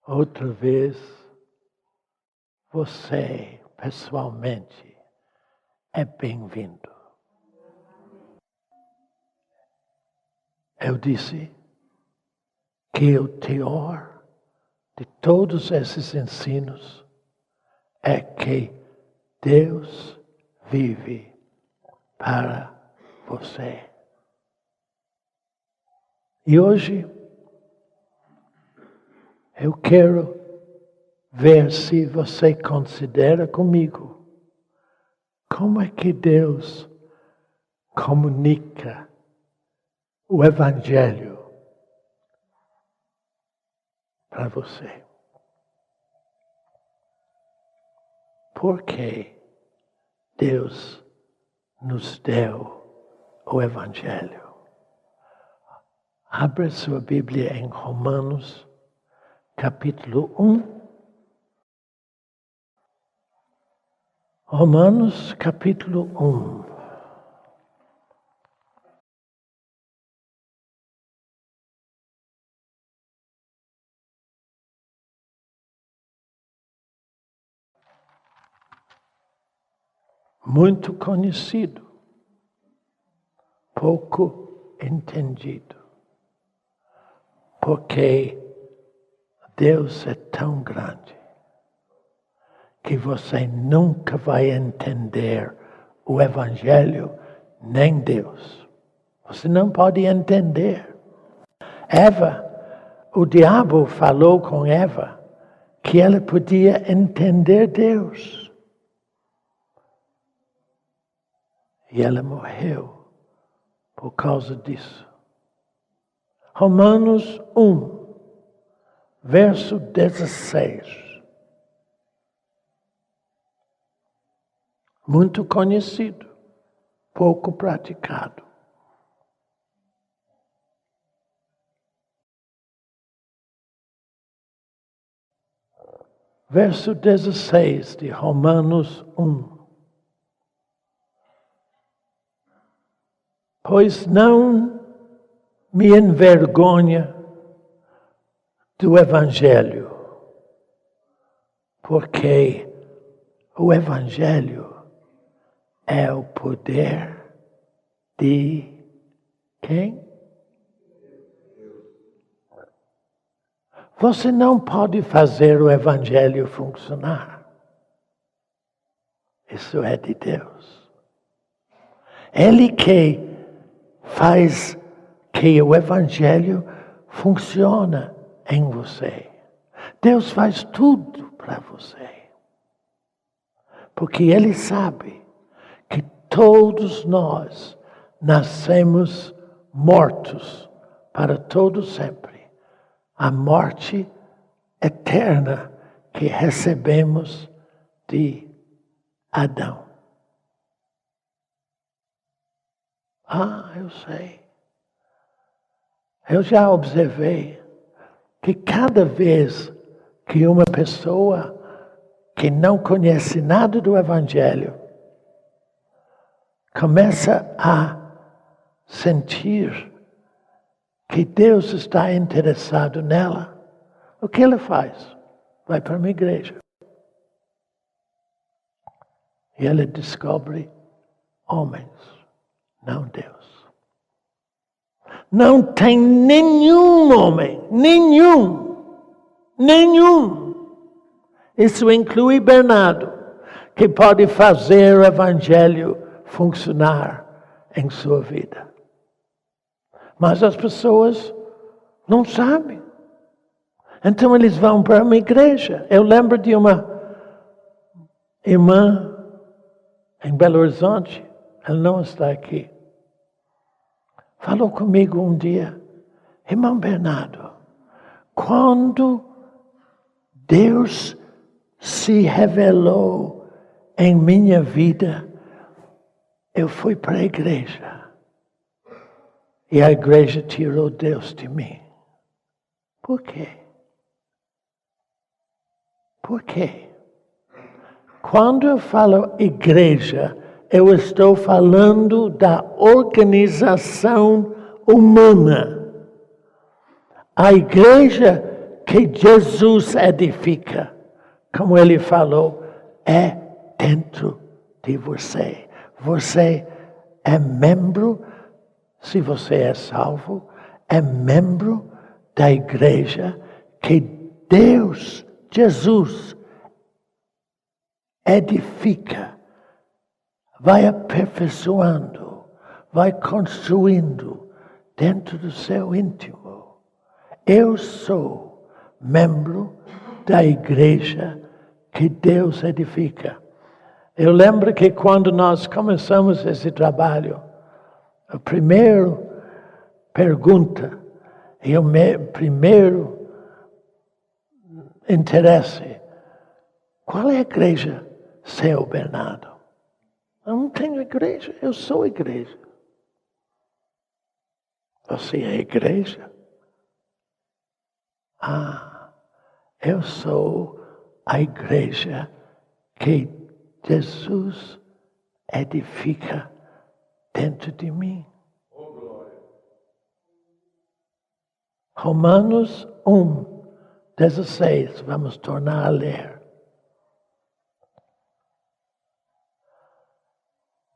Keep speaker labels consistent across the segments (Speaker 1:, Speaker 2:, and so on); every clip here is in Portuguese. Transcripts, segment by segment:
Speaker 1: outra vez, você, pessoalmente, é bem-vindo. Eu disse que o teor de todos esses ensinos é que Deus vive para você. E hoje, eu quero ver se você considera comigo como é que Deus comunica o Evangelho para você. Por que Deus nos deu o Evangelho? Abra sua Bíblia em Romanos, capítulo 1. Romanos, capítulo 1. Muito conhecido, pouco entendido. Porque Deus é tão grande que você nunca vai entender o Evangelho, nem Deus. Você não pode entender. O diabo falou com Eva que ela podia entender Deus. E ela morreu por causa disso. Romanos 1, verso 16. Muito conhecido, pouco praticado. Verso 16 de Romanos 1. Pois não me envergonha do Evangelho, porque o Evangelho é o poder de quem? Você não pode fazer o Evangelho funcionar. Isso é de Deus. Ele que faz que o Evangelho funcione em você. Deus faz tudo para você. Porque Ele sabe que todos nós nascemos mortos para todo sempre. A morte eterna que recebemos de Adão. Eu sei. Eu já observei que cada vez que uma pessoa que não conhece nada do Evangelho começa a sentir que Deus está interessado nela, o que ela faz? Vai para uma igreja. E ela descobre homens, não Deus. Não tem nenhum homem, nenhum. Isso inclui Bernardo, que pode fazer o Evangelho funcionar em sua vida. Mas as pessoas não sabem. Então eles vão para uma igreja. Eu lembro de uma irmã em Belo Horizonte, ela não está aqui. Falou comigo um dia, irmão Bernardo, quando Deus se revelou em minha vida, eu fui para a igreja. E a igreja tirou Deus de mim. Por quê? Por quê? Quando eu falo igreja, eu estou falando da organização humana. A igreja que Jesus edifica, como ele falou, é dentro de você. Você é membro, se você é salvo, é membro da igreja que Deus, Jesus, edifica, vai aperfeiçoando, vai construindo dentro do seu íntimo. Eu sou membro da igreja que Deus edifica. Eu lembro que quando nós começamos esse trabalho, a primeira pergunta e o primeiro interesse, qual é a igreja, seu Bernardo? Eu não tenho igreja, eu sou igreja. Você é igreja? Eu sou a igreja que Jesus edifica dentro de mim. Romanos 1:16, vamos tornar a ler.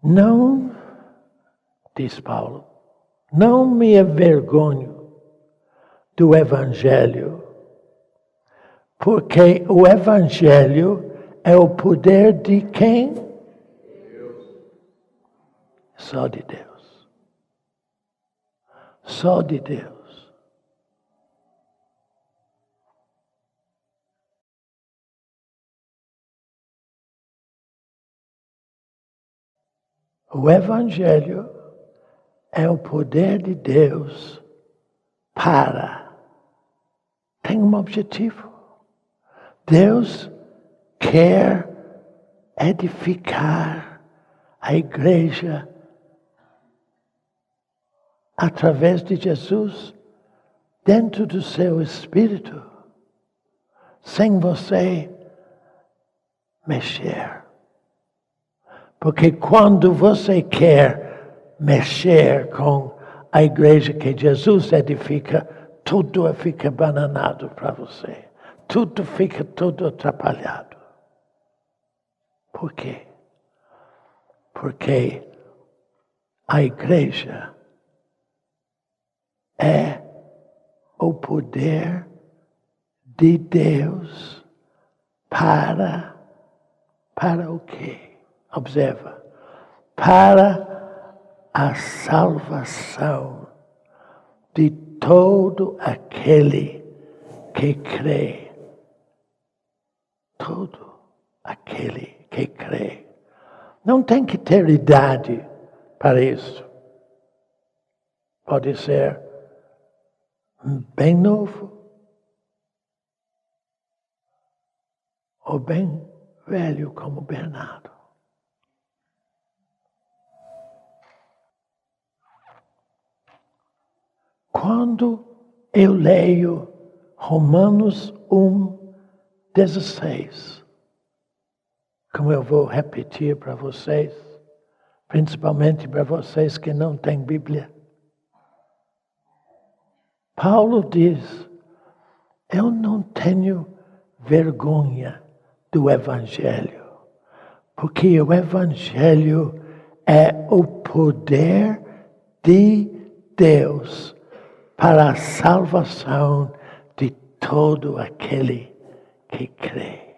Speaker 1: Não, diz Paulo, não me envergonho do Evangelho, porque o Evangelho é o poder de quem? Deus. Só de Deus. Só de Deus. O Evangelho é o poder de Deus tem um objetivo. Deus quer edificar a igreja através de Jesus dentro do seu espírito, sem você mexer. Porque quando você quer mexer com a igreja que Jesus edifica, tudo fica bananado para você. Tudo fica todo atrapalhado. Por quê? Porque a igreja é o poder de Deus para o quê? Observa. Para a salvação de todo aquele que crê. Todo aquele que crê. Não tem que ter idade para isso. Pode ser bem novo ou bem velho como Bernardo. Quando eu leio Romanos 1:16, como eu vou repetir para vocês, principalmente para vocês que não têm Bíblia, Paulo diz, eu não tenho vergonha do Evangelho, porque o Evangelho é o poder de Deus para a salvação de todo aquele que crê.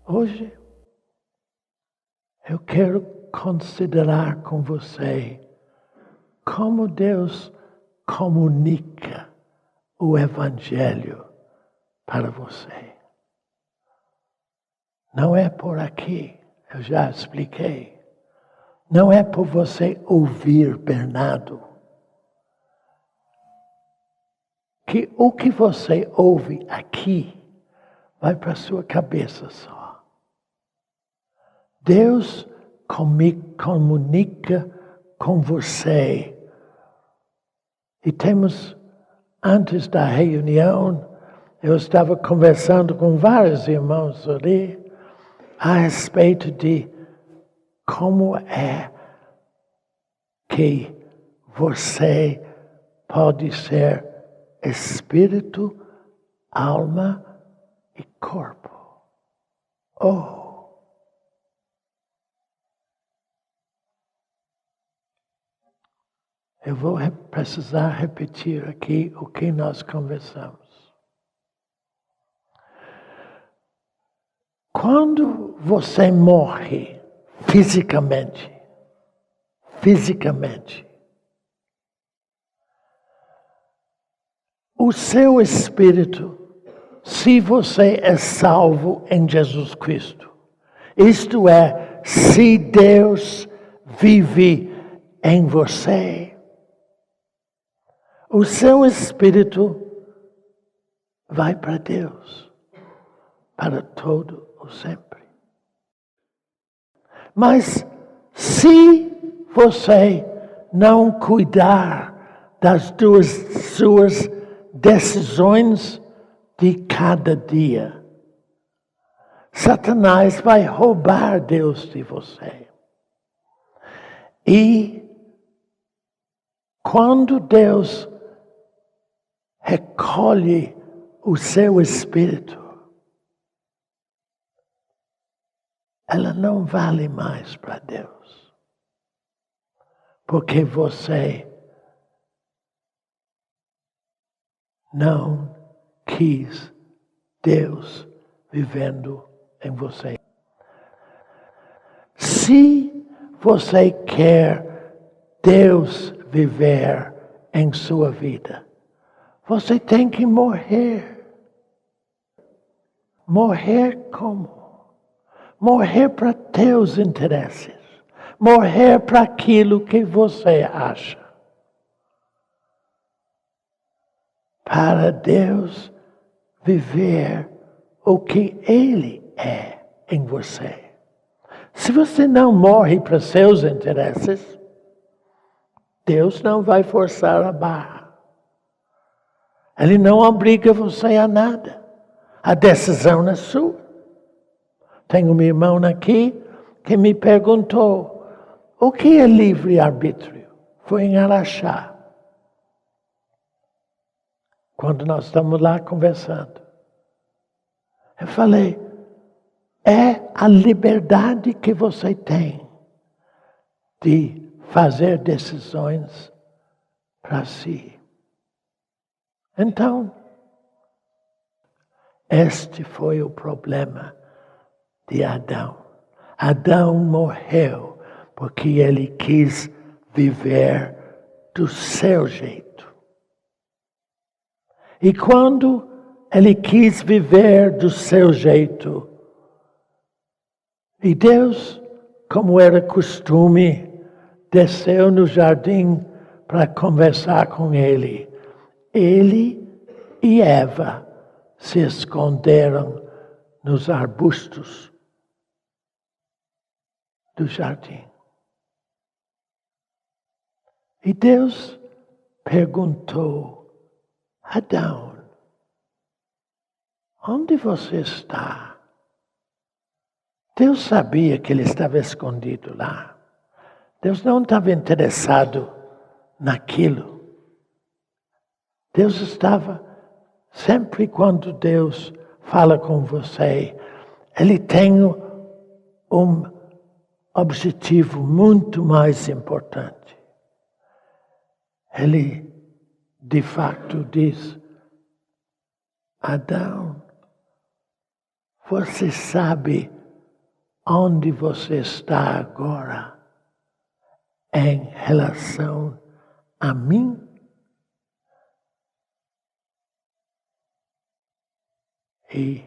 Speaker 1: Hoje, eu quero considerar com você como Deus comunica o Evangelho para você. Não é por aqui, eu já expliquei. Não é por você ouvir Bernardo. Que o que você ouve aqui vai para a sua cabeça só. Deus comunica com você. E temos, antes da reunião, eu estava conversando com vários irmãos ali a respeito de como é que você pode ser espírito, alma e corpo. Oh! Eu vou precisar repetir aqui o que nós conversamos. Quando você morre fisicamente, o seu espírito, se você é salvo em Jesus Cristo, isto é, se Deus vive em você, o seu espírito vai para Deus, para todo o sempre. Mas se você não cuidar das suas decisões de cada dia, Satanás vai roubar Deus de você. E quando Deus recolhe o seu espírito, ela não vale mais para Deus. Porque você não quis Deus vivendo em você. Se você quer Deus viver em sua vida, você tem que morrer. Morrer como? Morrer para teus interesses. Morrer para aquilo que você acha. Para Deus viver o que Ele é em você. Se você não morre para seus interesses, Deus não vai forçar a barra. Ele não obriga você a nada. A decisão é sua. Tenho um irmão aqui que me perguntou o que é livre-arbítrio. Foi em Araxá. Quando nós estamos lá conversando. Eu falei, é a liberdade que você tem de fazer decisões para si. Então, este foi o problema de Adão. Adão morreu porque ele quis viver do seu jeito. E quando ele quis viver do seu jeito, e Deus, como era costume, desceu no jardim para conversar com ele. Ele e Eva se esconderam nos arbustos do jardim. E Deus perguntou, Adão, onde você está? Deus sabia que ele estava escondido lá. Deus não estava interessado naquilo. Deus estava, sempre quando Deus fala com você, Ele tem um objetivo muito mais importante. Ele, de fato, diz, Adão, você sabe onde você está agora em relação a mim? E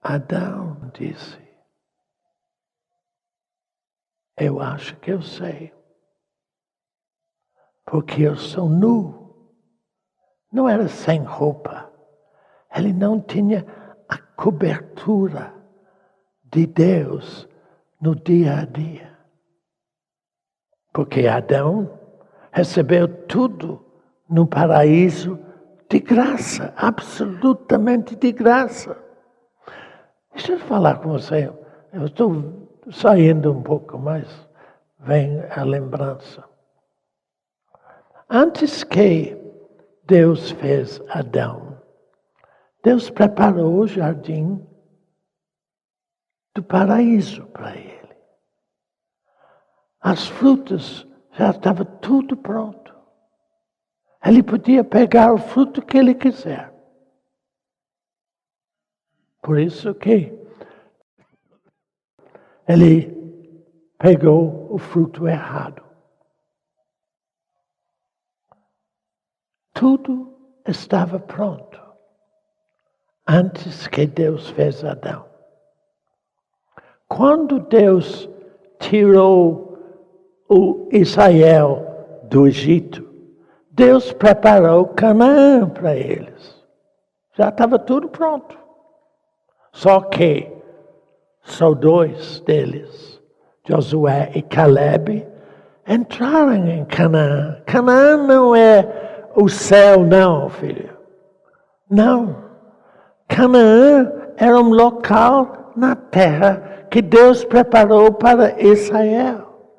Speaker 1: Adão disse, eu acho que eu sei, porque eu sou nu. Não era sem roupa. Ele não tinha a cobertura de Deus no dia a dia. Porque Adão recebeu tudo no paraíso de graça, absolutamente de graça. Deixa eu falar com você. Eu estou saindo um pouco, mas vem a lembrança. Antes que Deus fez Adão, Deus preparou o jardim do paraíso para ele. As frutas já estavam tudo pronto. Ele podia pegar o fruto que ele quiser. Por isso que ele pegou o fruto errado. Tudo estava pronto antes que Deus fez Adão. Quando Deus tirou o Israel do Egito, Deus preparou Canaã para eles. Já estava tudo pronto. Só que só 2 deles, Josué e Caleb, entraram em Canaã. Canaã não é o céu, não, filho. Não. Canaã era um local na terra que Deus preparou para Israel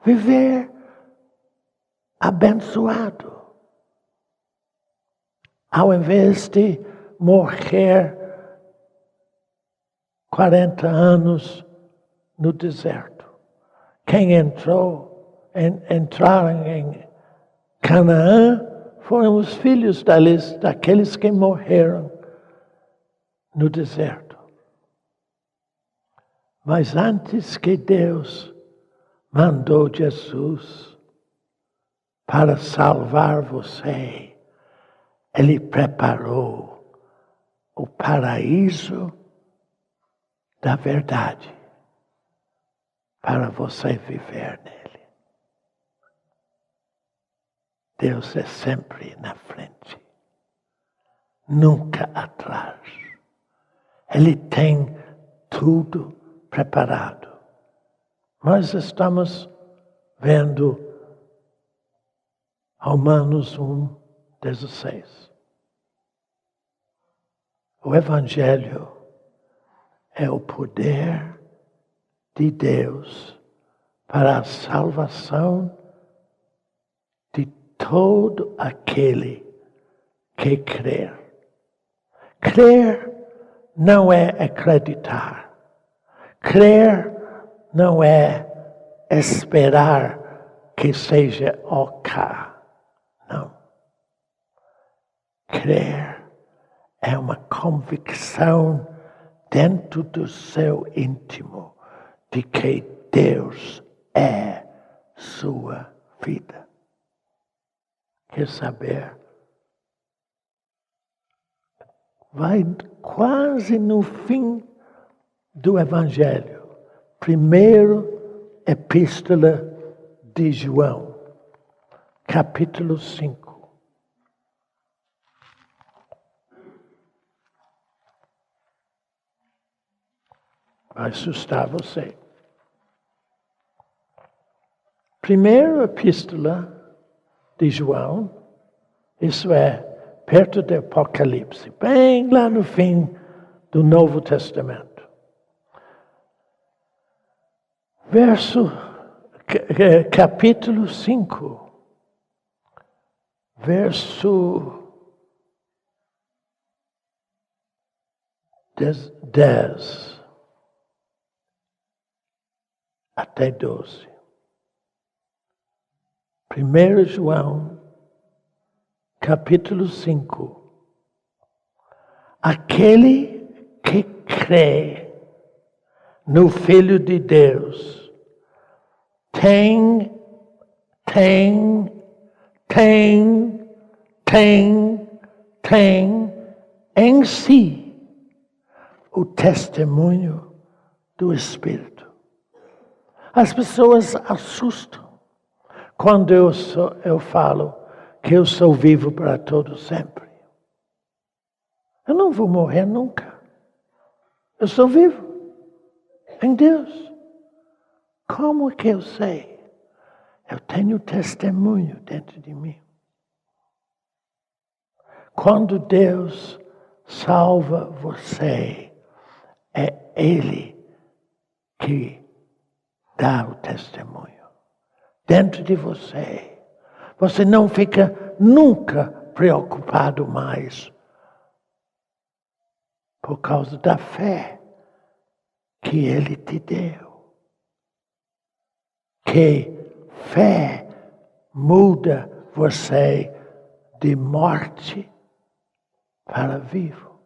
Speaker 1: viver abençoado. Ao invés de morrer 40 anos no deserto. Quem entraram em Canaã foram os filhos daqueles que morreram no deserto. Mas antes que Deus mandou Jesus para salvar você, Ele preparou o paraíso da verdade para você viver nele. Deus é sempre na frente, nunca atrás. Ele tem tudo preparado. Nós estamos vendo Romanos 1:16. O Evangelho é o poder de Deus para a salvação de todo aquele que crer. Crer não é acreditar. Crer não é esperar que seja ok. Não. Crer é uma convicção dentro do seu íntimo de que Deus é sua vida. Quer saber? Vai quase no fim do Evangelho. Primeiro Epístola de João, capítulo 5. Vai assustar você. Primeira Epístola de João, isso é, perto do Apocalipse, bem lá no fim do Novo Testamento. Capítulo 5, verso 10 até 12. 1 João, capítulo 5. Aquele que crê no Filho de Deus tem em si o testemunho do Espírito. As pessoas assustam quando eu falo que eu sou vivo para todo sempre. Eu não vou morrer nunca. Eu sou vivo em Deus. Como que eu sei? Eu tenho testemunho dentro de mim. Quando Deus salva você, é Ele que dá o testemunho dentro de você. Você não fica nunca preocupado mais por causa da fé que Ele te deu. Que fé muda você de morte para vivo.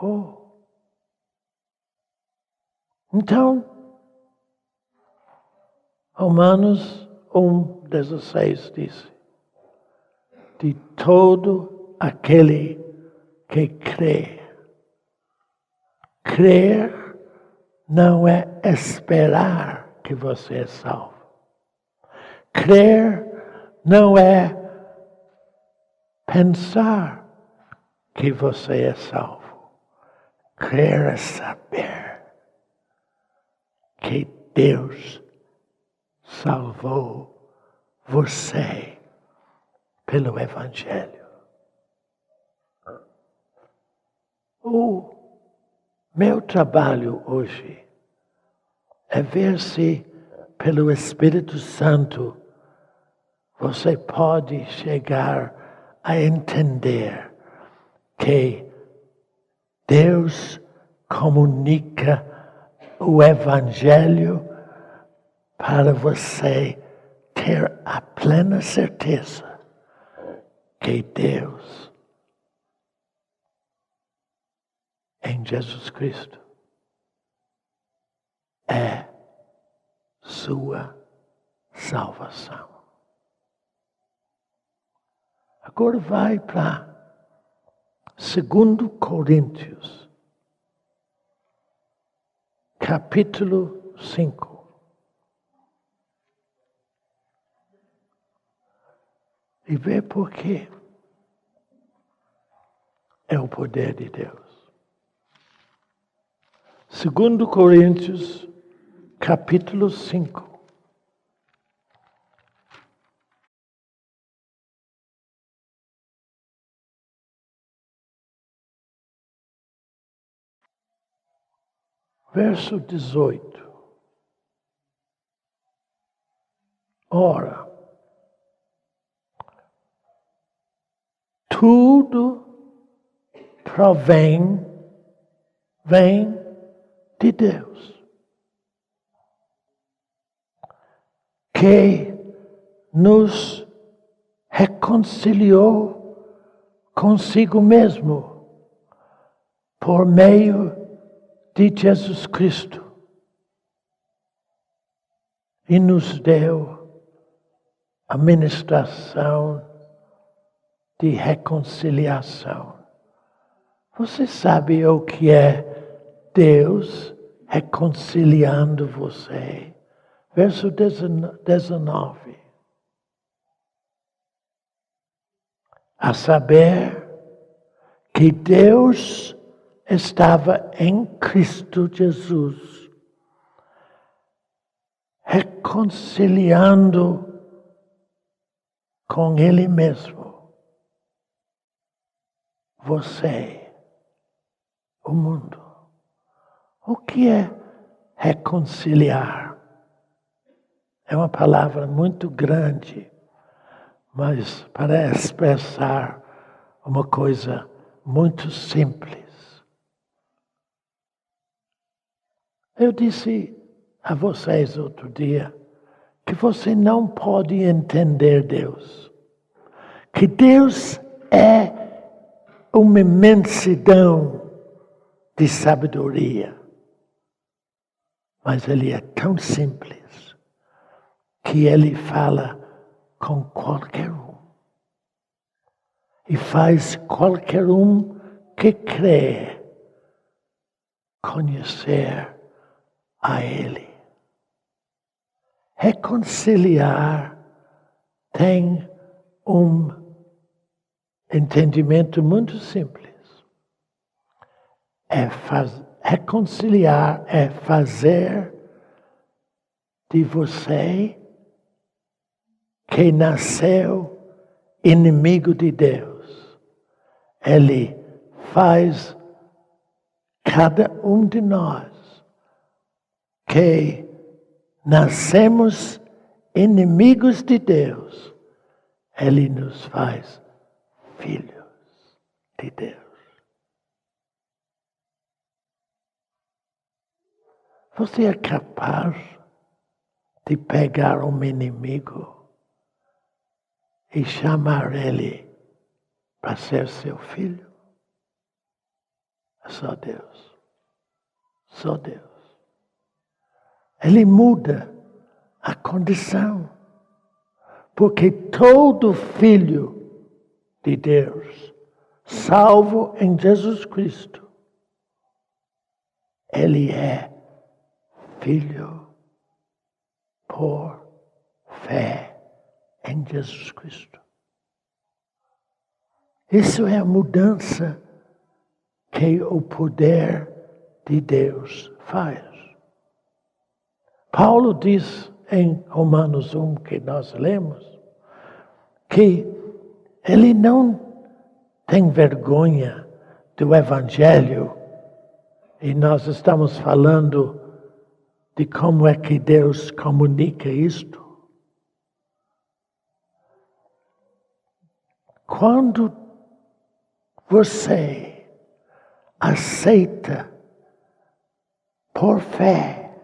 Speaker 1: Oh. Então, Romanos 1,16 diz: de todo aquele que crê. Crer não é esperar que você é salvo. Crer não é pensar que você é salvo. Crer é saber que Deus salvou você pelo Evangelho. O meu trabalho hoje é ver se, pelo Espírito Santo, você pode chegar a entender que Deus comunica o Evangelho para você ter a plena certeza que Deus, em Jesus Cristo, é sua salvação. Agora vai para 2 Coríntios, capítulo 5. E vê por quê é o poder de Deus. 2 Coríntios, capítulo 5. Verso 18. Ora, tudo vem de Deus, que nos reconciliou consigo mesmo por meio de Jesus Cristo e nos deu a ministração de reconciliação. Você sabe o que é Deus reconciliando você? Verso 19. A saber que Deus estava em Cristo Jesus, reconciliando com Ele mesmo você, o mundo. O que é reconciliar? É uma palavra muito grande, mas para expressar uma coisa muito simples. Eu disse a vocês outro dia que você não pode entender Deus. Que Deus é uma imensidão de sabedoria. Mas Ele é tão simples que Ele fala com qualquer um. E faz qualquer um que crê conhecer a Ele. Reconciliar tem um entendimento muito simples. Reconciliar é fazer de você que nasceu inimigo de Deus. Ele faz cada um de nós que nascemos inimigos de Deus, Ele nos faz filhos de Deus. Você é capaz de pegar um inimigo e chamar ele para ser seu filho? É só Deus. Só Deus. Ele muda a condição. Porque todo filho de Deus, salvo em Jesus Cristo, ele é filho por fé em Jesus Cristo. Isso é a mudança que o poder de Deus faz. Paulo diz em Romanos 1, que nós lemos, que ele não tem vergonha do Evangelho, e nós estamos falando de como é que Deus comunica isto. Quando você aceita por fé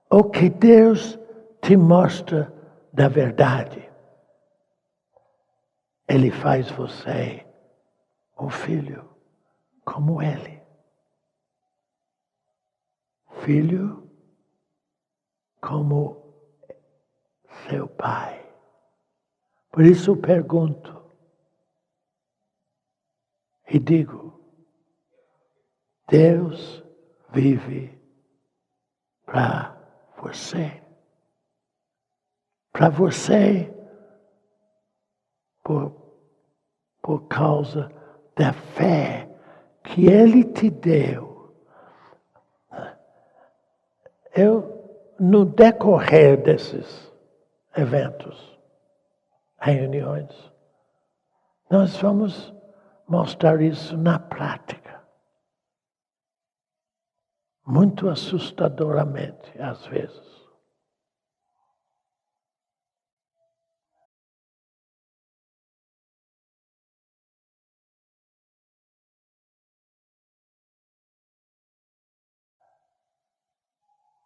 Speaker 1: o que Deus te mostra da verdade, Ele faz você um filho como Ele. Filho como seu Pai. Por isso eu pergunto e digo, Deus vive para você. Para você, por causa da fé que Ele te deu. No decorrer desses eventos, reuniões, nós vamos mostrar isso na prática. Muito assustadoramente, às vezes.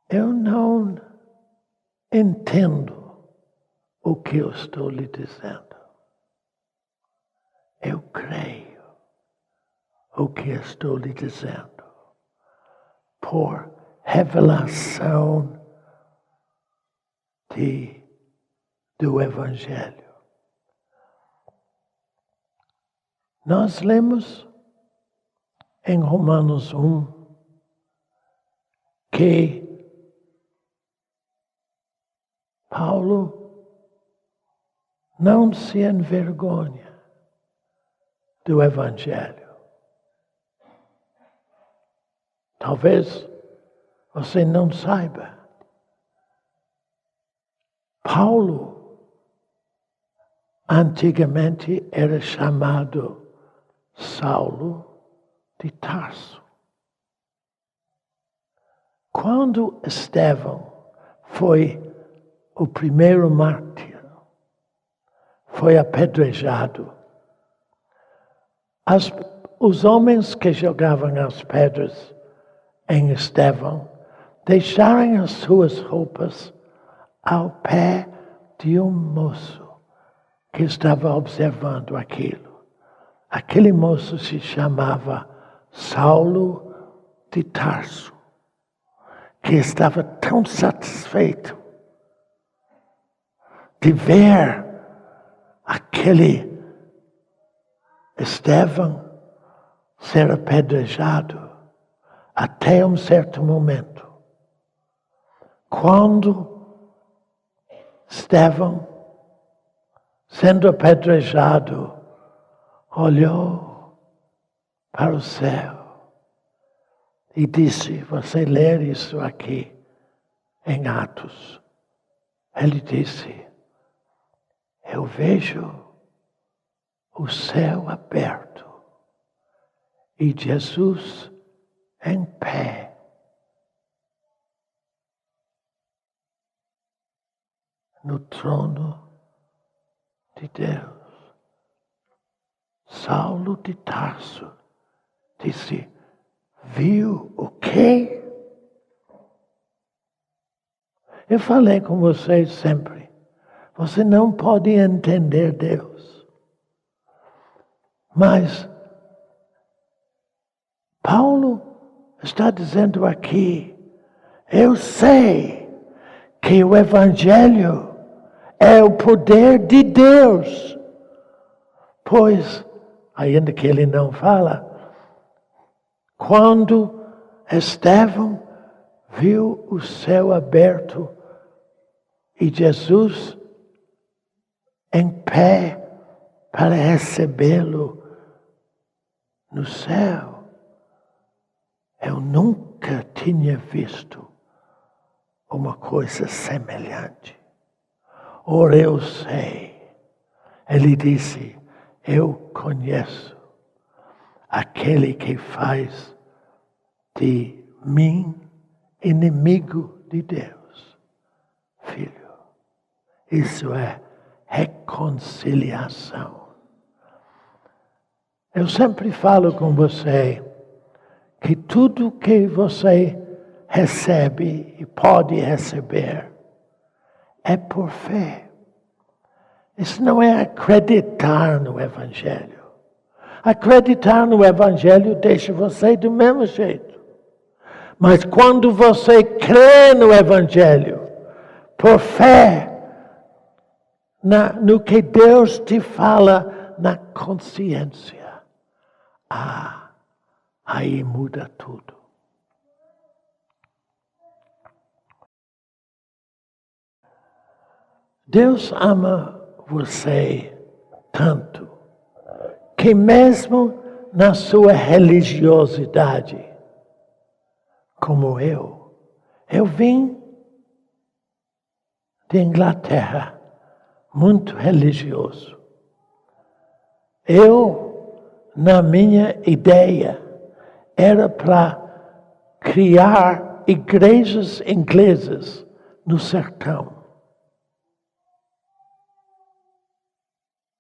Speaker 1: Eu não entendo o que eu estou lhe dizendo. Eu creio o que estou lhe dizendo por revelação do Evangelho. Nós lemos em Romanos 1 que Paulo não se envergonha do Evangelho. Talvez você não saiba. Paulo antigamente era chamado Saulo de Tarso. Quando Estevão foi o primeiro mártir, foi apedrejado, os homens que jogavam as pedras em Estevão deixaram as suas roupas ao pé de um moço que estava observando aquilo. Aquele moço se chamava Saulo de Tarso, que estava tão satisfeito de ver aquele Estevão ser apedrejado até um certo momento. Quando Estevão, sendo apedrejado, olhou para o céu e disse, você lê isso aqui em Atos. Ele disse, eu vejo o céu aberto e Jesus em pé. no trono de Deus. Saulo de Tarso disse, viu o quê? Eu falei com vocês sempre, você não pode entender Deus. Mas Paulo está dizendo aqui, eu sei que o Evangelho é o poder de Deus. Pois, ainda que ele não fala, quando Estevão viu o céu aberto e Jesus em pé para recebê-lo no céu, eu nunca tinha visto uma coisa semelhante. Ora, eu sei. Ele disse, eu conheço aquele que faz de mim inimigo de Deus. Filho, isso é reconciliação. Eu sempre falo com você que tudo que você recebe e pode receber é por fé. Isso não é acreditar no Evangelho. Acreditar no Evangelho deixa você do mesmo jeito. Mas quando você crê no Evangelho, por fé, no que Deus te fala na consciência, aí muda tudo. Deus ama você tanto que mesmo na sua religiosidade, como eu vim de Inglaterra, muito religioso. Na minha ideia, era para criar igrejas inglesas no sertão.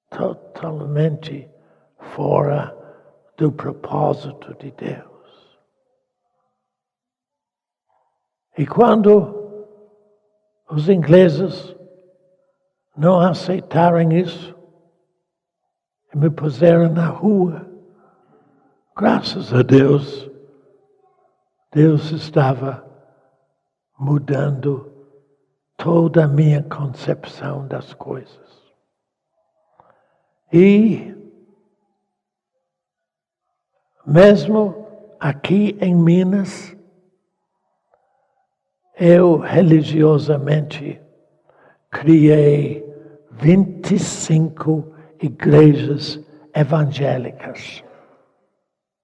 Speaker 1: Totalmente fora do propósito de Deus. E quando os ingleses não aceitaram isso, e me puseram na rua, graças a Deus, Deus estava mudando toda a minha concepção das coisas. E mesmo aqui em Minas, eu religiosamente criei 25 igrejas evangélicas.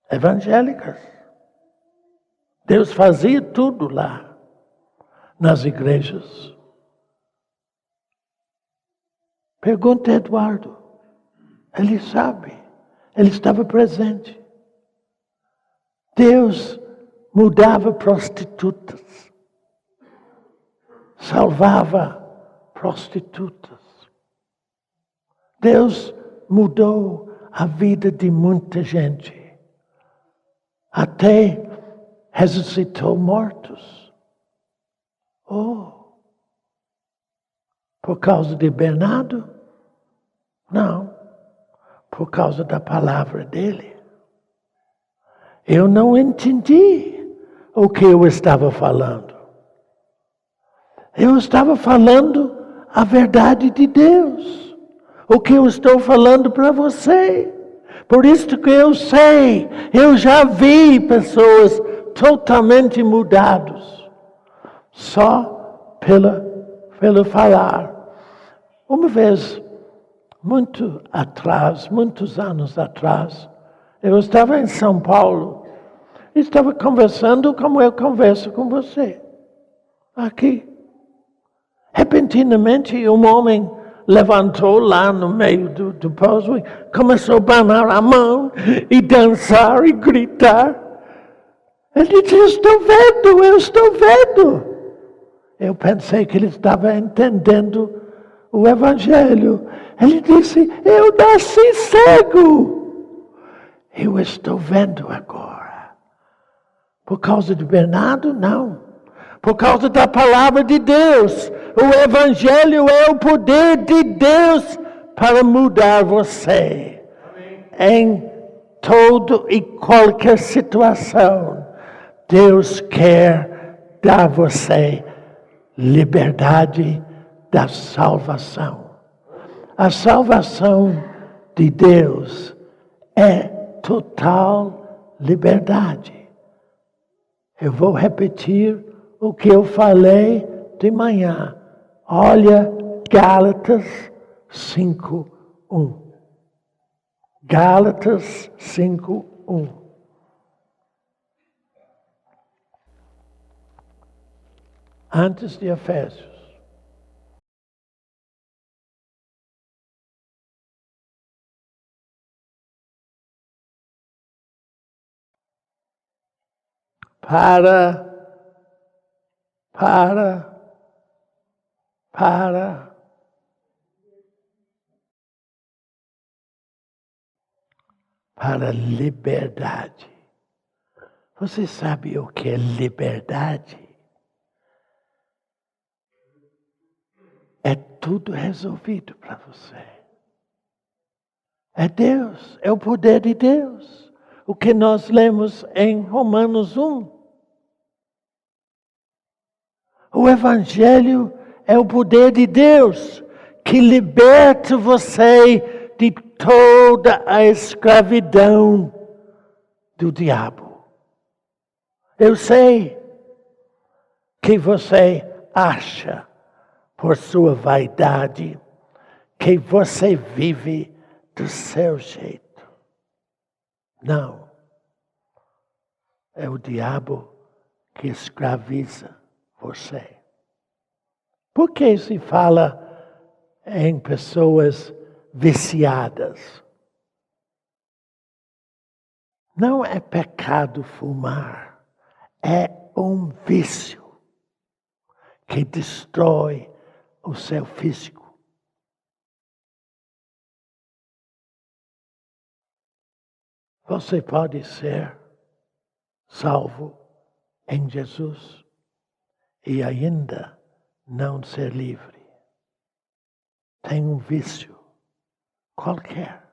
Speaker 1: Evangélicas. Deus fazia tudo lá, nas igrejas. Pergunta a Eduardo. Ele sabe. Ele estava presente. Deus mudava prostitutas. Salvava prostitutas. Deus mudou a vida de muita gente. Até ressuscitou mortos. Por causa de Bernardo? Não. Por causa da palavra dele. Eu não entendi o que eu estava falando. Eu estava falando a verdade de Deus. O que eu estou falando para você. Por isso que eu sei, eu já vi pessoas totalmente mudadas. Só pelo falar. Uma vez, muitos anos atrás, eu estava em São Paulo. Estava conversando como eu converso com você. Aqui. Repentinamente, um homem levantou lá no meio do pouso e começou a banar a mão e dançar e gritar. Ele disse, eu estou vendo. Eu pensei que ele estava entendendo o Evangelho. Ele disse, eu nasci cego. Eu estou vendo agora. Por causa de Bernardo? Não. Por causa da palavra de Deus. O Evangelho é o poder de Deus para mudar você. Amém. Em toda e qualquer situação, Deus quer dar a você liberdade da salvação. A salvação de Deus é total liberdade. Eu vou repetir o que eu falei de manhã. Olha Gálatas 5:1. Gálatas 5:1. Antes de Efésios. Para liberdade. Você sabe o que é liberdade? É tudo resolvido para você. É Deus, é o poder de Deus. O que nós lemos em Romanos 1. O Evangelho é o poder de Deus que liberta você de toda a escravidão do diabo. Eu sei que você acha, por sua vaidade, que você vive do seu jeito. Não. É o diabo que escraviza você. Por que se fala em pessoas viciadas? Não é pecado fumar, é um vício que destrói o seu físico. Você pode ser salvo em Jesus e ainda não ser livre. Tem um vício qualquer.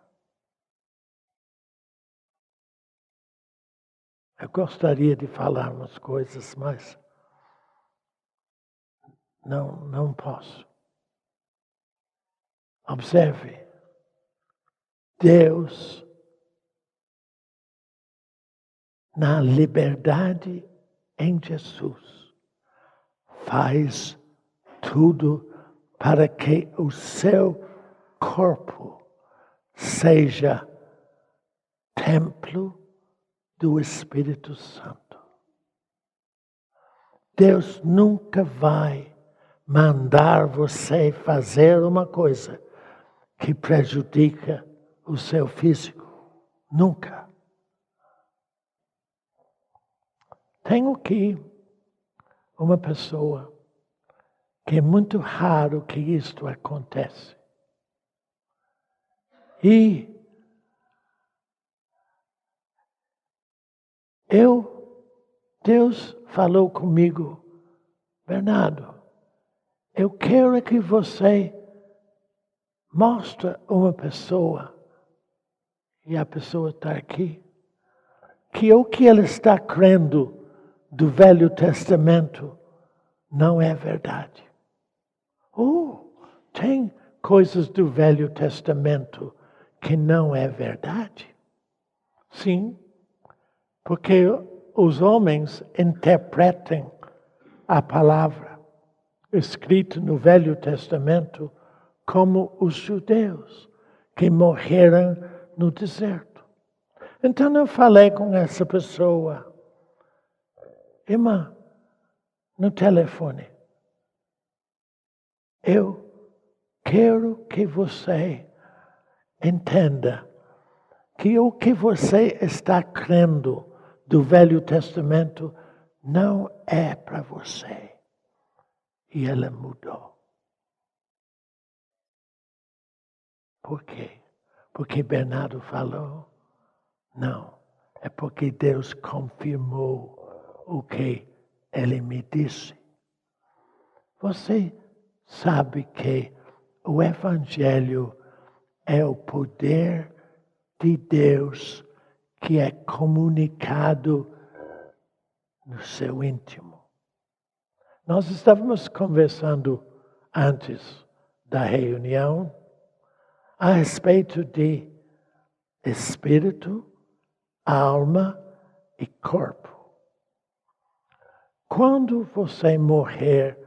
Speaker 1: Eu gostaria de falar umas coisas, mas não posso. Observe, Deus, na liberdade em Jesus, faz tudo para que o seu corpo seja templo do Espírito Santo. Deus nunca vai mandar você fazer uma coisa que prejudica o seu físico. Nunca. Tenho aqui uma pessoa que é muito raro que isto acontece. E Deus falou comigo, Bernardo, eu quero que você mostre uma pessoa, e a pessoa está aqui, que o que ela está crendo do Velho Testamento não é verdade. Tem coisas do Velho Testamento que não é verdade? Sim, porque os homens interpretam a palavra escrita no Velho Testamento como os judeus que morreram no deserto. Então eu falei com essa pessoa, irmã, no telefone, eu quero que você entenda que o que você está crendo do Velho Testamento não é para você. E ela mudou. Por quê? Porque Bernardo falou? Não. É porque Deus confirmou o que ele me disse. Você sabe que o Evangelho é o poder de Deus que é comunicado no seu íntimo. Nós estávamos conversando antes da reunião a respeito de espírito, alma e corpo. Quando você morrer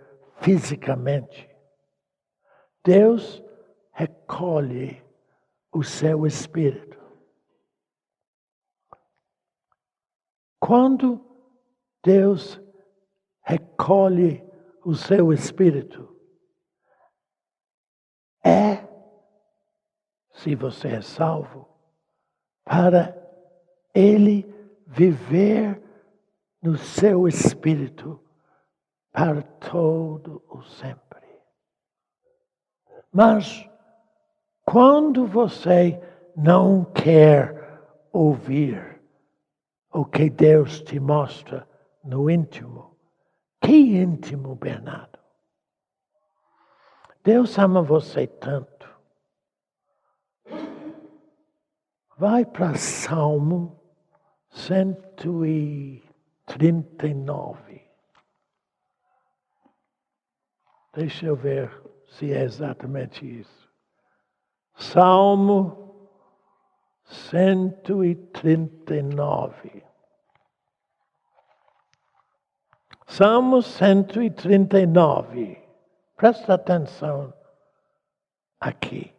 Speaker 1: fisicamente, Deus recolhe o seu espírito. Quando Deus recolhe o seu espírito, se você é salvo, para Ele viver no seu espírito para todo o sempre. Mas quando você não quer ouvir o que Deus te mostra no íntimo, que íntimo, Bernardo? Deus ama você tanto. Vai para Salmo 139. Deixa eu ver se é exatamente isso. Salmo 139. Salmo 139. Presta atenção aqui.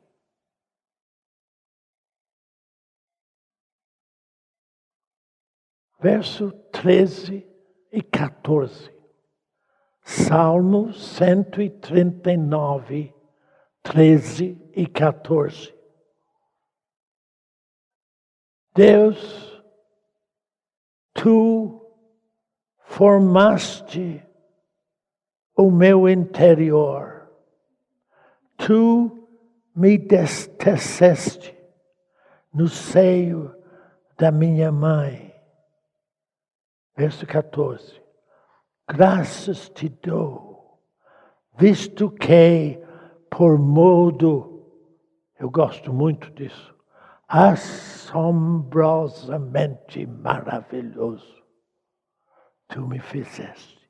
Speaker 1: Verso 13 e 14. Salmo 139, 13 e 14. Deus, tu formaste o meu interior. Tu me desteceste no seio da minha mãe. Verso 14. Graças te dou, visto que, por modo, eu gosto muito disso, assombrosamente maravilhoso, tu me fizeste.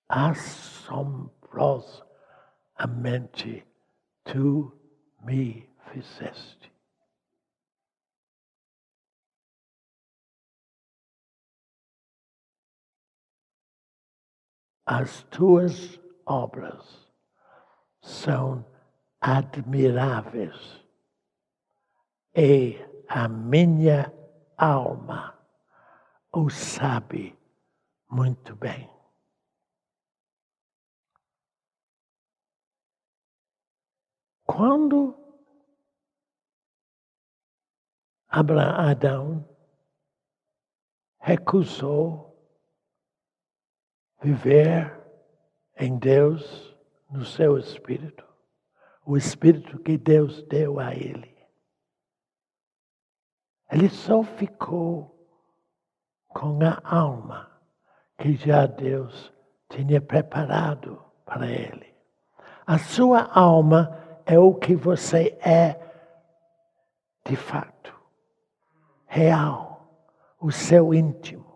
Speaker 1: Assombrosamente tu me fizeste. As tuas obras são admiráveis e a minha alma o sabe muito bem. Quando Adão recusou viver em Deus, no seu espírito, o espírito que Deus deu a ele. Ele só ficou com a alma que já Deus tinha preparado para ele. A sua alma é o que você é de fato, real, o seu íntimo.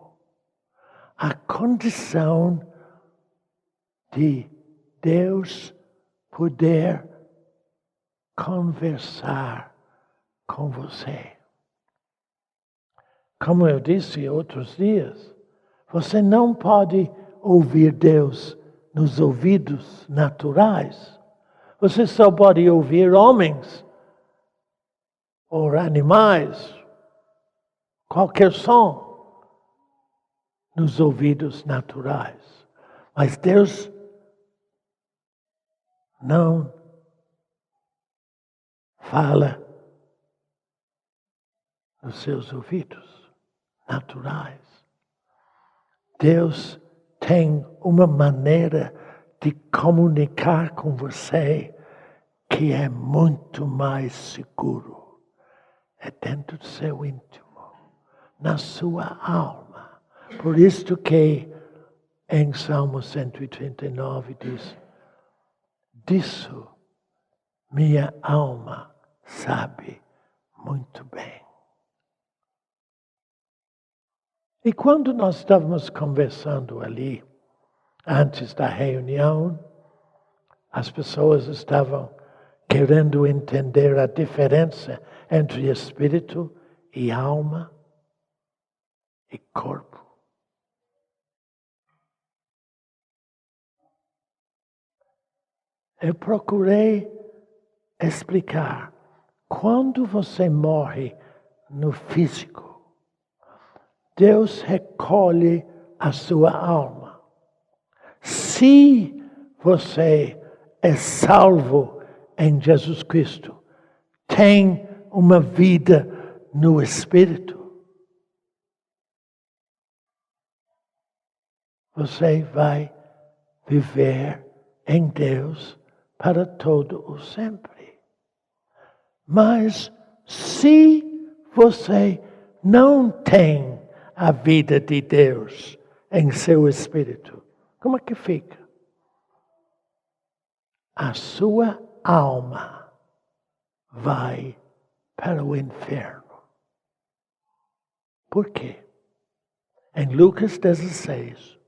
Speaker 1: A condição de Deus poder conversar com você. Como eu disse outros dias, você não pode ouvir Deus nos ouvidos naturais. Você só pode ouvir homens ou animais, qualquer som, nos ouvidos naturais. Mas Deus não fala nos seus ouvidos naturais. Deus tem uma maneira de comunicar com você que é muito mais seguro. É dentro do seu íntimo, na sua alma. Por isso que em Salmo 139 diz, disso minha alma sabe muito bem. E quando nós estávamos conversando ali, antes da reunião, as pessoas estavam querendo entender a diferença entre espírito e alma e corpo. Eu procurei explicar. Quando você morre no físico, Deus recolhe a sua alma. Se você é salvo em Jesus Cristo, tem uma vida no Espírito, você vai viver em Deus para todo o sempre. Mas se você não tem a vida de Deus em seu espírito, como é que fica? A sua alma vai para o inferno. Por quê? Em Lucas 16,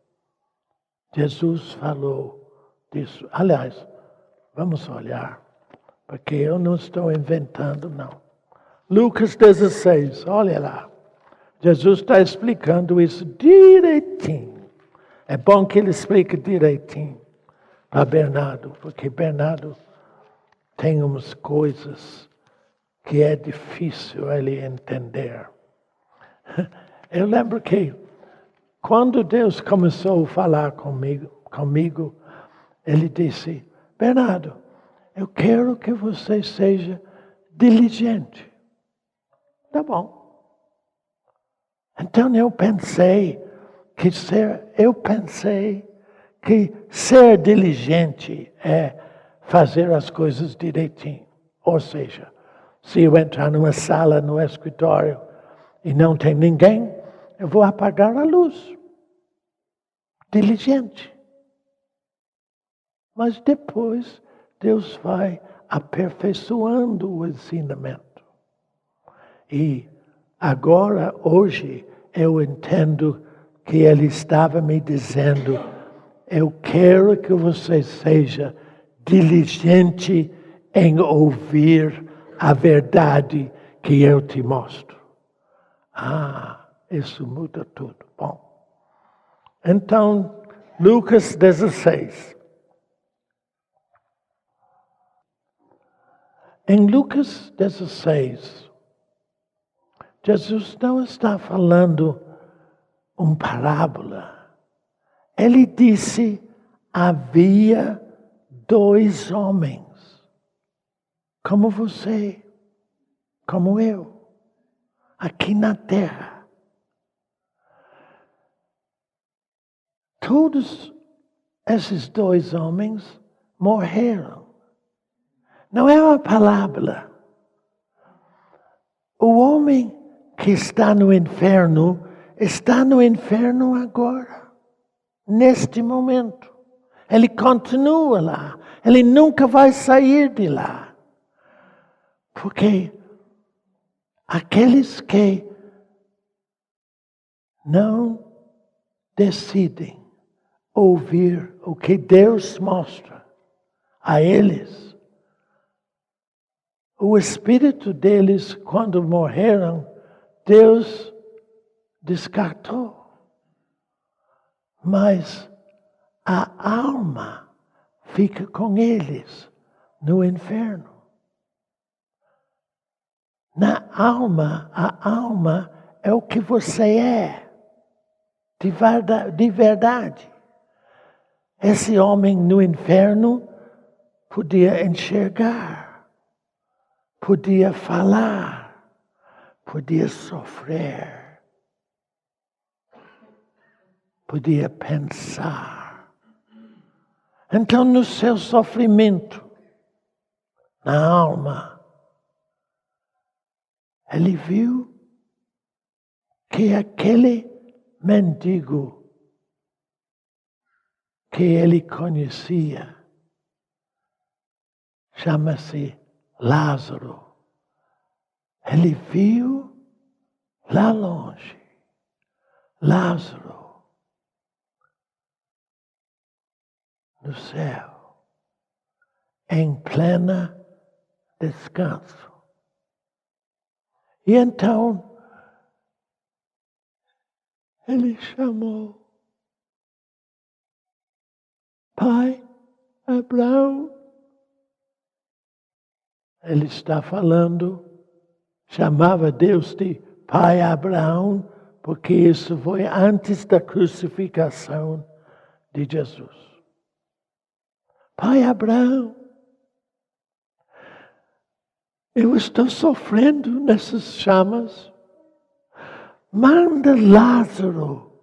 Speaker 1: Jesus falou disso. Aliás, vamos olhar, porque eu não estou inventando, não. Lucas 16, olha lá. Jesus está explicando isso direitinho. É bom que ele explique direitinho para Bernardo, porque Bernardo tem umas coisas que é difícil ele entender. Eu lembro que quando Deus começou a falar comigo, ele disse, Bernardo, eu quero que você seja diligente. Tá bom. Então eu pensei que ser diligente é fazer as coisas direitinho. Ou seja, se eu entrar numa sala, no escritório, e não tem ninguém, eu vou apagar a luz. Diligente. Mas depois, Deus vai aperfeiçoando o ensinamento. E agora, hoje, eu entendo que Ele estava me dizendo, eu quero que você seja diligente em ouvir a verdade que eu te mostro. Ah, isso muda tudo. Bom, então, Lucas 16. Em Lucas 16, Jesus não está falando uma parábola. Ele disse, havia 2 homens, como você, como eu, aqui na terra. Todos esses 2 homens morreram. Não é uma parábola. O homem que está no inferno agora, neste momento. Ele continua lá. Ele nunca vai sair de lá. Porque aqueles que não decidem ouvir o que Deus mostra a eles, o espírito deles, quando morreram, Deus descartou. Mas a alma fica com eles no inferno. A alma é o que você é, de verdade. Esse homem no inferno podia enxergar, podia falar, podia sofrer, podia pensar. Então, no seu sofrimento, na alma, ele viu que aquele mendigo que ele conhecia chama-se Lázaro. Ele viu lá longe Lázaro no céu, em plena descanso. E então ele chamou: Pai Abraão. Ele está falando, chamava Deus de Pai Abraão, porque isso foi antes da crucificação de Jesus. Pai Abraão, eu estou sofrendo nessas chamas. Manda Lázaro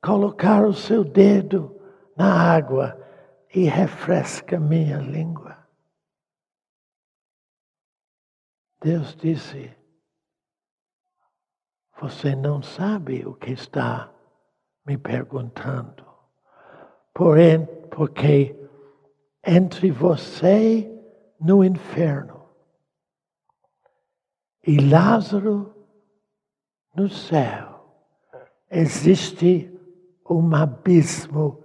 Speaker 1: colocar o seu dedo na água e refresca minha língua. Deus disse: você não sabe o que está me perguntando. Porém, porque entre você no inferno e Lázaro no céu existe um abismo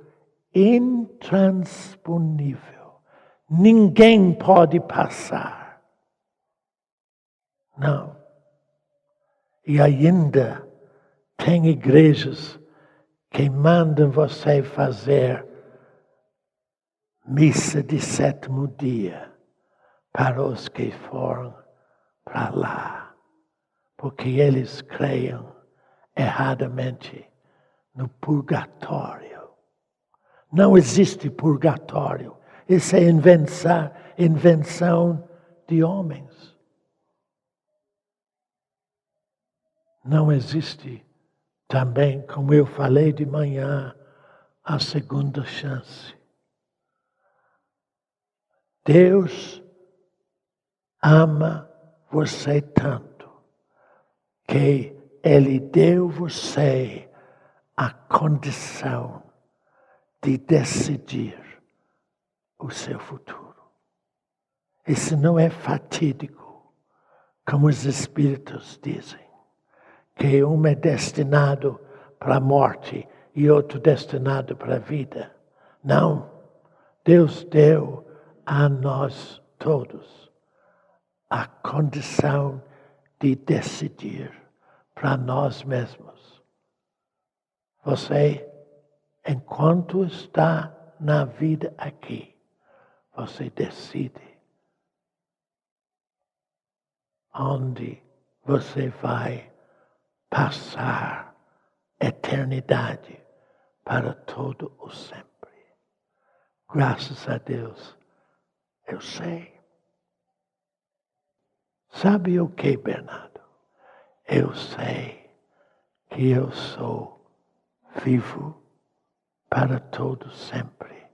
Speaker 1: intransponível. Ninguém pode passar. Não. E ainda tem igrejas que mandam você fazer missa de sétimo dia para os que foram para lá. Porque eles creem erradamente no purgatório. Não existe purgatório. Isso é invenção de homens. Não existe também, como eu falei de manhã, a segunda chance. Deus ama você tanto que Ele deu você a condição de decidir o seu futuro. Isso não é fatídico, como os espíritos dizem, que um é destinado para a morte e outro destinado para a vida. Não. Deus deu a nós todos a condição de decidir para nós mesmos. Você, enquanto está na vida aqui, você decide onde você vai passar eternidade para todo o sempre. Graças a Deus, eu sei. Sabe o que, Bernardo? Eu sei que eu sou vivo para todo sempre,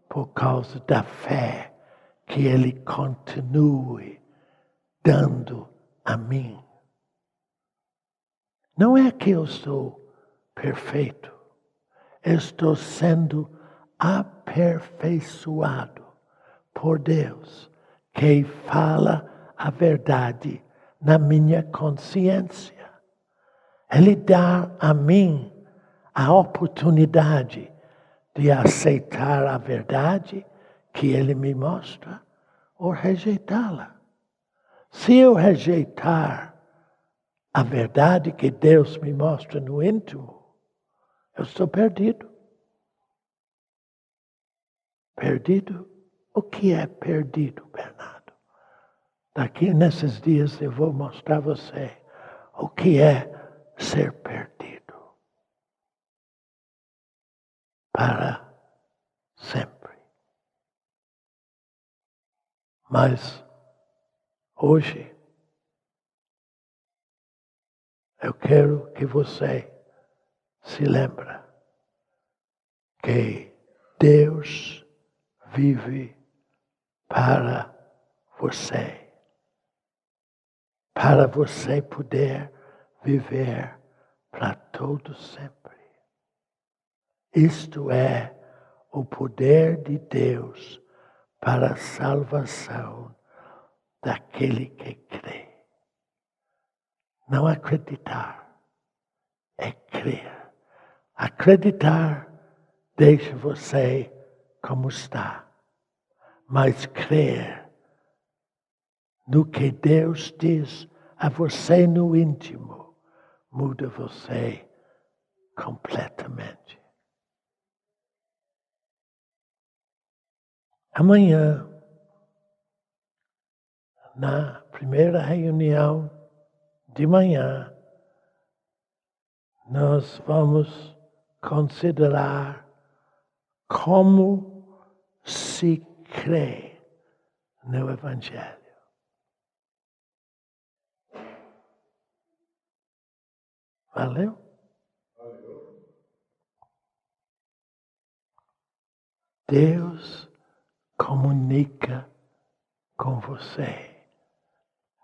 Speaker 1: por causa da fé que Ele continue dando a mim. Não é que eu sou perfeito, eu estou sendo aperfeiçoado por Deus, que fala a verdade na minha consciência. Ele dá a mim a oportunidade de aceitar a verdade que Ele me mostra ou rejeitá-la. Se eu rejeitar a verdade que Deus me mostra no íntimo, eu estou perdido. Perdido? O que é perdido, Bernardo? Daqui nesses dias eu vou mostrar a você o que é ser perdido. Para sempre. Mas hoje eu quero que você se lembre que Deus vive para você. Para você poder viver para todo sempre. Isto é o poder de Deus para a salvação daquele que crê. Não acreditar, é crer. Acreditar deixa você como está. Mas crer no que Deus diz a você no íntimo muda você completamente. Amanhã, na primeira reunião de manhã, nós vamos considerar como se crê no Evangelho. Valeu? Deus comunica com você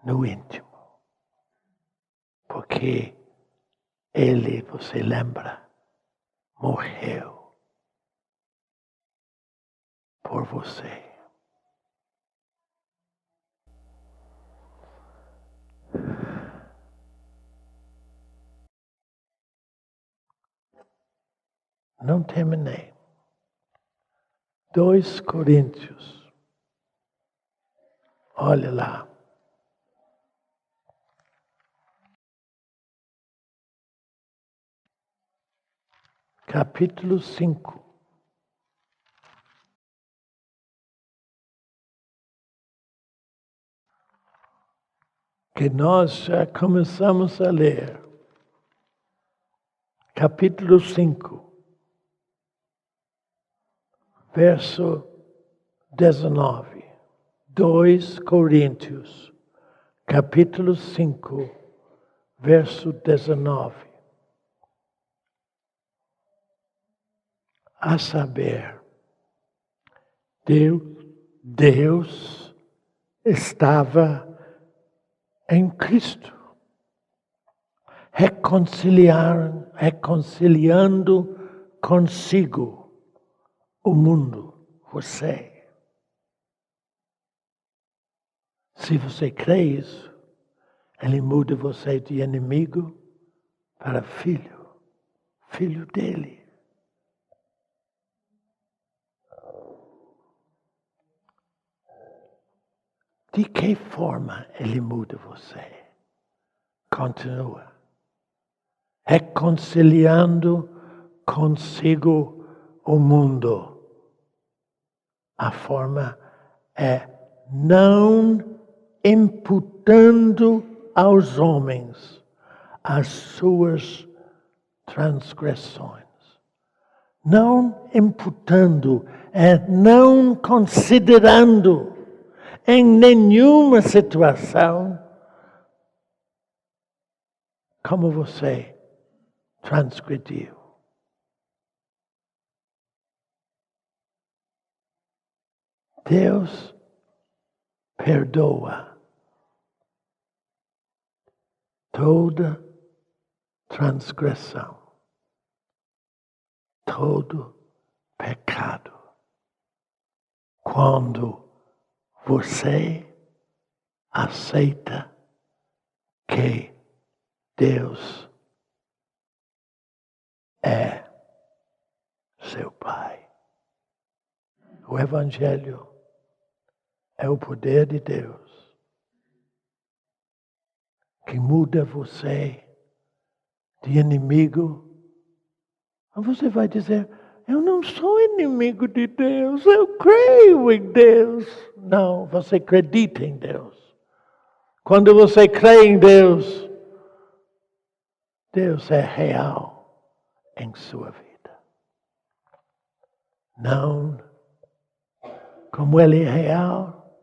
Speaker 1: no íntimo. Porque Ele, você lembra, morreu por você. Não terminei. 2 Coríntios. Olha lá. Capítulo 5. Que nós já começamos a ler. Capítulo 5. Verso 19. 2 Coríntios. Capítulo 5. Verso 19. A saber, Deus estava em Cristo, reconciliando consigo o mundo, você. Se você crê isso, Ele muda você de inimigo para filho, filho dele. De que forma Ele muda você? Continua. Reconciliando consigo o mundo. A forma é não imputando aos homens as suas transgressões. Não imputando é não considerando em nenhuma situação como você transgrediu. Deus perdoa toda transgressão, todo pecado. Quando você aceita que Deus é seu Pai. O Evangelho é o poder de Deus que muda você de inimigo. Você vai dizer, eu não sou inimigo de Deus, eu creio em Deus. Não, você acredita em Deus. Quando você crê em Deus, Deus é real em sua vida. Não, como Ele é real,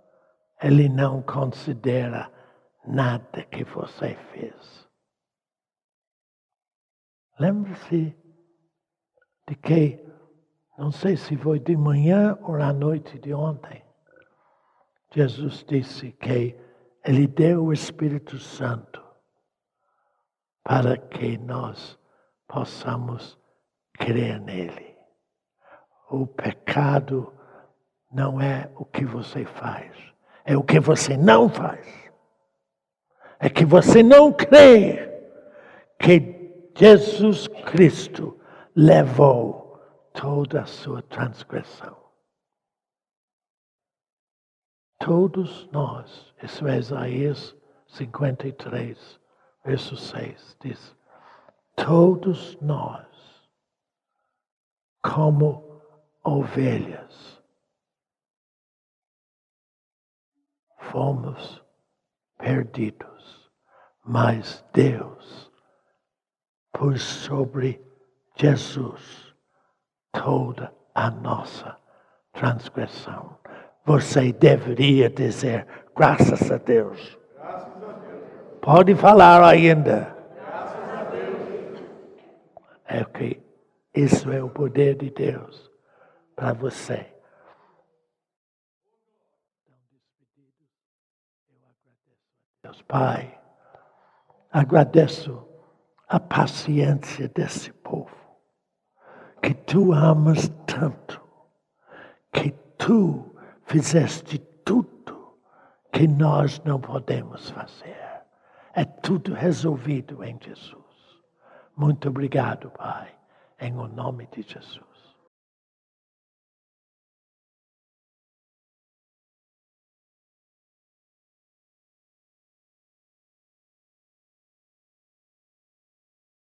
Speaker 1: Ele não considera nada que você fez. Lembre-se de que Não sei se foi de manhã ou à noite de ontem. Jesus disse que Ele deu o Espírito Santo para que nós possamos crer nele. O pecado não é o que você faz, é o que você não faz. É que você não crê que Jesus Cristo levou toda a sua transgressão. Todos nós, isso é Isaías 53, verso 6, diz: todos nós, como ovelhas, fomos perdidos, mas Deus pôs sobre Jesus toda a nossa transgressão. Você deveria dizer, graças a Deus.
Speaker 2: Graças a Deus.
Speaker 1: Pode falar ainda.
Speaker 2: Graças a Deus.
Speaker 1: É que isso é o poder de Deus para você. Deus Pai, agradeço a paciência desse povo, que tu amas tanto, que tu fizeste tudo que nós não podemos fazer. É tudo resolvido em Jesus. Muito obrigado, Pai, em o nome de Jesus.